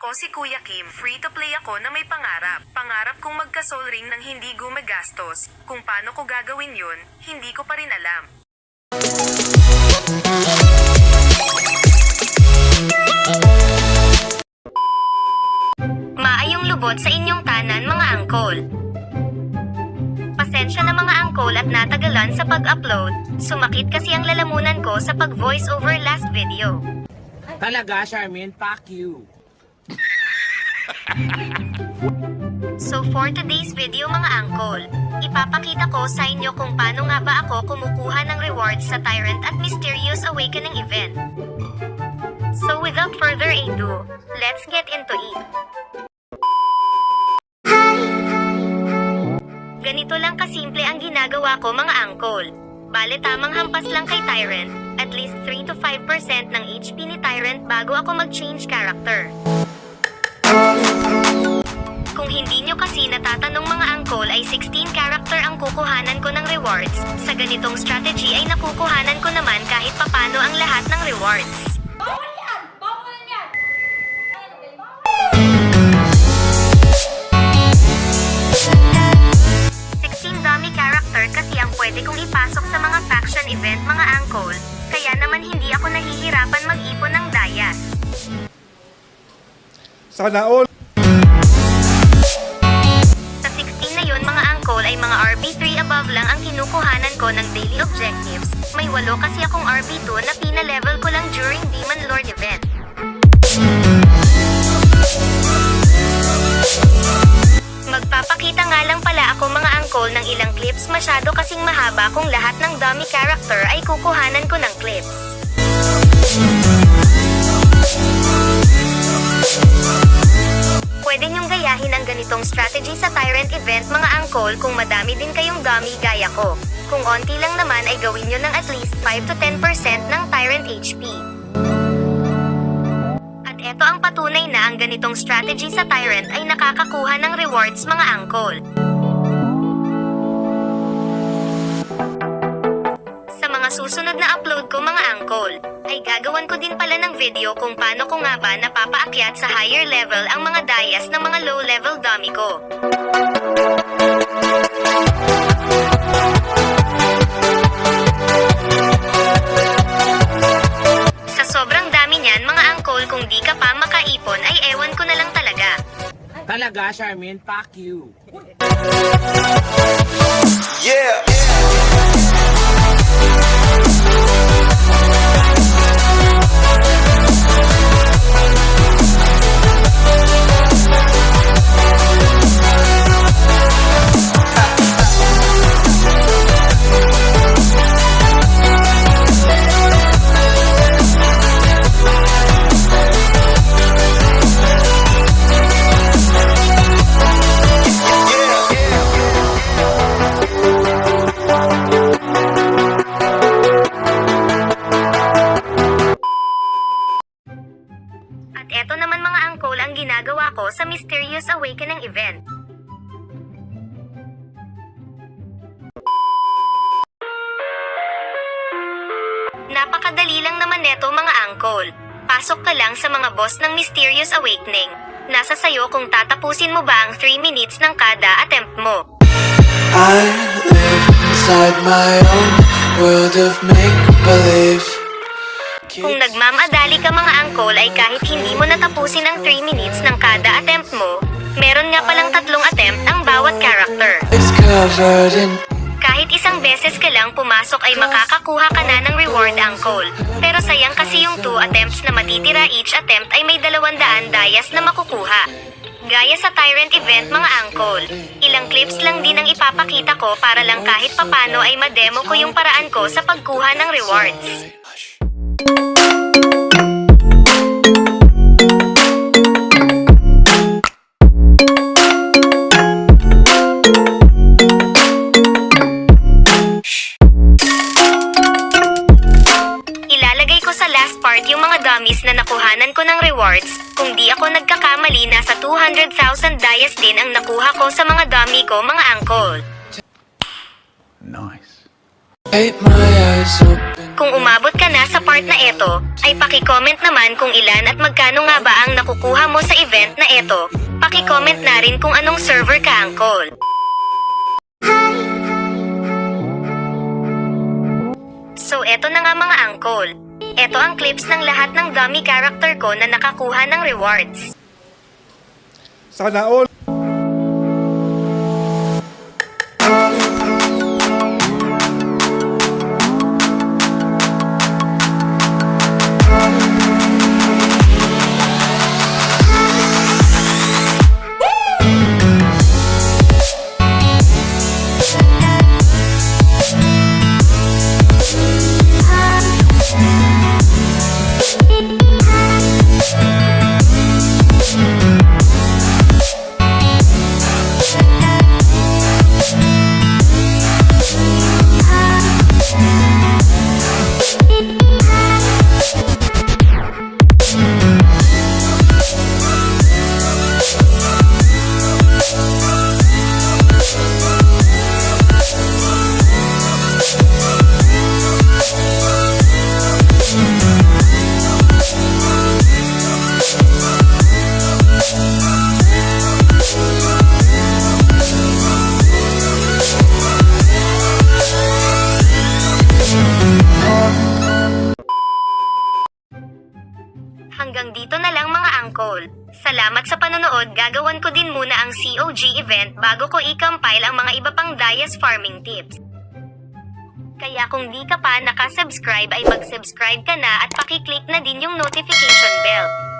Ako si Kuya Kim, free to play ako na may pangarap. Pangarap kong magka-soul ring nang hindi gumagastos. Kung paano ko gagawin yun, hindi ko pa rin alam. Maayong lubot sa inyong tanan mga angkol. Pasensya na mga angkol at natagalan sa pag-upload. Sumakit kasi ang lalamunan ko sa pag-voice over last video. Talaga, Charmaine, fuck you. So for today's video mga angkol, ipapakita ko sa inyo kung paano nga ba ako kumukuha ng rewards sa Tyrant at Mysterious Awakening event. So without further ado, let's get into it. Ganito lang kasimple ang ginagawa ko mga angkol. Bale tamang hampas lang kay Tyrant, at least 3 to 5% ng HP ni Tyrant bago ako mag-change character. Kung hindi nyo kasi natatanong mga angkol ay 16 character ang kukuhanan ko ng rewards. Sa ganitong strategy ay nakukuhanan ko naman kahit papano ang lahat ng rewards. Bawal yan! Bawal yan! 16 dummy character kasi ang pwede kong ipasok sa mga faction event mga angkol, kaya naman hindi ako nahihirapan mag-ipon ng dayas. Sana all. Sa 16 na yun mga angkol ay mga RB3 above lang ang kinukuhanan ko ng daily objectives. May 8 kasi akong RB2 na pina-level ko lang during Demon Lord event. Magpapakita nga lang pala ako mga angkol ng ilang clips, masyado kasing mahaba kung lahat ng dummy character ay kukuhanan ko ng clips. Pwede nyong gayahin ang ganitong strategy sa Tyrant event mga angkol kung madami din kayong dummy gaya ko. Kung onti lang naman ay gawin nyo ng at least 5 to 10% ng Tyrant HP. At eto ang patunay na ang ganitong strategy sa Tyrant ay nakakakuha ng rewards mga angkol. Sa mga susunod na upload ko mga angkol, ay gagawan ko din pala ng video kung paano ko nga ba napapaakyat sa higher level ang mga dayas ng mga low level dummy ko. Sa sobrang dami niyan mga angkol, kung di ka pa makaipon ay ewan ko na lang talaga. Talaga, Charmaine, fuck you. Yeah. At eto naman mga angkol ang ginagawa ko sa Mysterious Awakening event. Napakadali lang naman neto mga angkol. Pasok ka lang sa mga boss ng Mysterious Awakening. Nasa sayo kung tatapusin mo ba ang 3 minutes ng kada attempt mo. I live inside my own world of make-believe. Kung nagmamadali ka mga angkol ay kahit hindi mo natapusin ang 3 minutes ng kada attempt mo, meron nga palang 3 attempt ang bawat character. It's covered in Kahit isang beses ka lang pumasok ay makakakuha ka na ng reward angkol. Pero sayang kasi yung 2 attempts na matitira, each attempt ay may 200 dayas na makukuha. Gaya sa Tyrant event mga angkol, ilang clips lang din ang ipapakita ko para lang kahit papano ay ma-demo ko yung paraan ko sa pagkuha ng rewards. Ilalagay ko sa last part yung mga dummies na nakuhanan ko ng rewards. Kung di ako nagkakamali, nasa 200,000 dayas din ang nakuha ko sa mga dummy ko mga angkol. Nice. Keep my eyes open. Kung umabot ka na sa part na ito, ay paki-comment naman kung ilan at magkano nga ba ang nakukuha mo sa event na ito. Paki-comment na rin kung anong server ka, Angkol. So eto na nga mga Angkol. Eto ang clips ng lahat ng dummy character ko na nakakuha ng rewards. Sana all. Hanggang dito na lang mga Angkol. Salamat sa panonood. Gagawan ko din muna ang COG event bago ko i-compile ang mga iba pang Dayas farming tips. Kaya kung di ka pa nakasubscribe ay mag-subscribe ka na at paki-click na din yung notification bell.